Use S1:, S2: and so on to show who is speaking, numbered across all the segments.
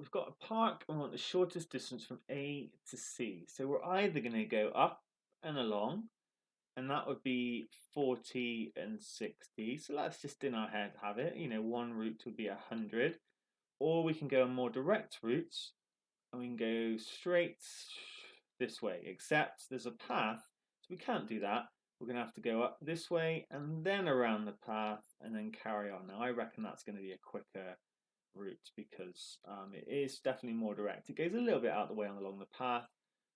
S1: we've got a park and we want the shortest distance from A to C. So we're either going to go up and along, and that would be 40 and 60. So let's just in our head have it, one route would be 100. Or we can go a more direct route, and we can go straight this way, except there's a path, so we can't do that. We're going to have to go up this way and then around the path and then carry on. Now I reckon that's going to be a quicker route because it is definitely more direct. It goes a little bit out the way along the path,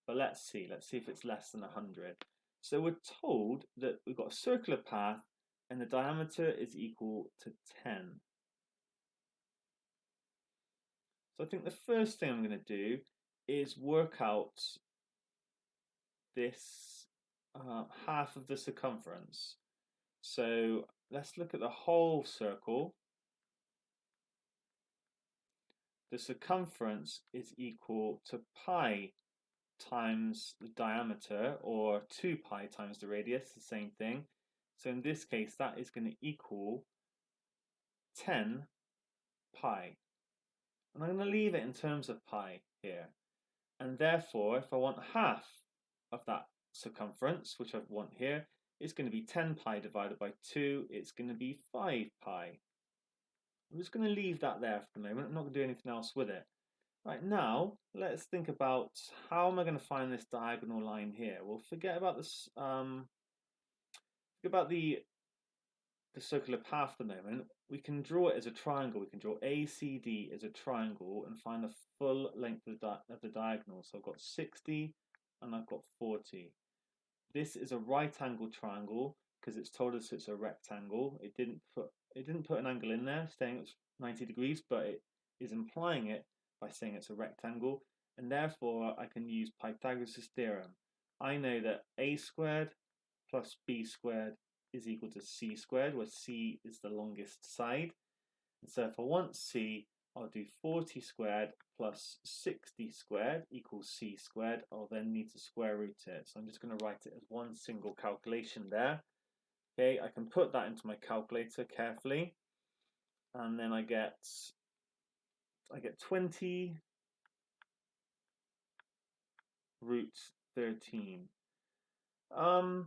S1: but let's see if it's less than 100. So we're told that we've got a circular path and the diameter is equal to 10. So I think the first thing I'm going to do is work out this half of the circumference. So let's look at the whole circle. The circumference is equal to pi times the diameter, or 2 pi times the radius, the same thing. So in this case, that is going to equal 10 pi. And I'm going to leave it in terms of pi here. And therefore, if I want half of that circumference, which I want here, it's going to be 10 pi divided by 2. It's going to be 5 pi. I'm just going to leave that there for the moment. I'm not going to do anything else with it. Right, now, let's think about how am I going to find this diagonal line here? Well, forget about this. Forget about the circular path for the moment. We can draw it as a triangle. We can draw ACD as a triangle and find the full length of the diagonal. So I've got 60 and I've got 40. This is a right angle triangle because it's told us it's a rectangle. It didn't put an angle in there saying it's 90 degrees, but it is implying it by saying it's a rectangle, and therefore I can use Pythagoras' theorem. I know that a squared plus b squared is equal to c squared, where c is the longest side. And so if I want c, I'll do 40 squared plus 60 squared equals c squared. I'll then need to square root it. So I'm just going to write it as one single calculation there. Okay, I can put that into my calculator carefully, and then I get 20 root 13. I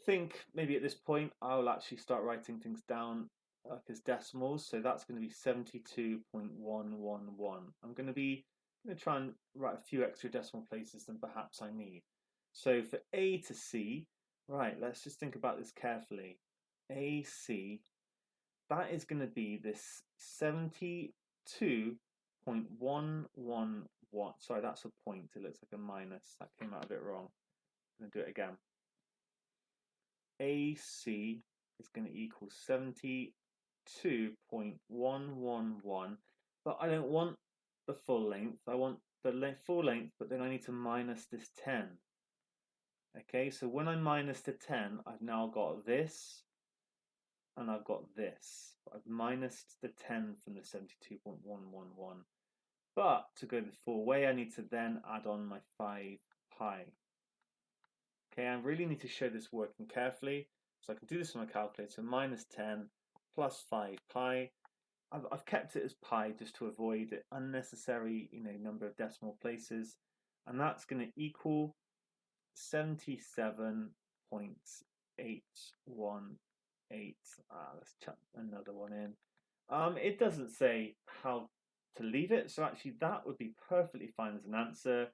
S1: think maybe at this point I'll actually start writing things down like as decimals. So that's going to be 72.111. I'm going to try and write a few extra decimal places than perhaps I need. So for A to C, right, let's just think about this carefully. AC, that is going to be this 72.111. Sorry, that's a point. It looks like a minus. That came out a bit wrong. I'm going to do it again. AC is going to equal 72.111, but I don't want the full length. I want the full length, but then I need to minus this 10. Okay, so when I minus the 10, I've now got this, and I've got this. I've minused the 10 from the 72.111. But to go the full way, I need to then add on my 5 pi. Okay, I really need to show this working carefully. So I can do this on my calculator, minus 10 plus 5 pi. I've kept it as pi just to avoid unnecessary, number of decimal places. And that's going to equal 77.818. Let's chuck another one in. It doesn't say how to leave it, so actually that would be perfectly fine as an answer.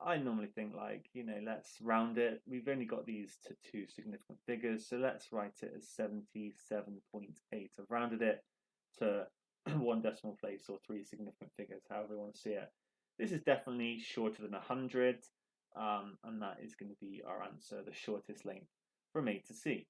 S1: I normally think let's round it. We've only got these to 2 significant figures, so let's write it as 77.8. I've rounded it to 1 decimal place or 3 significant figures, however you want to see it. This is definitely shorter than 100, and that is going to be our answer, the shortest length from A to C.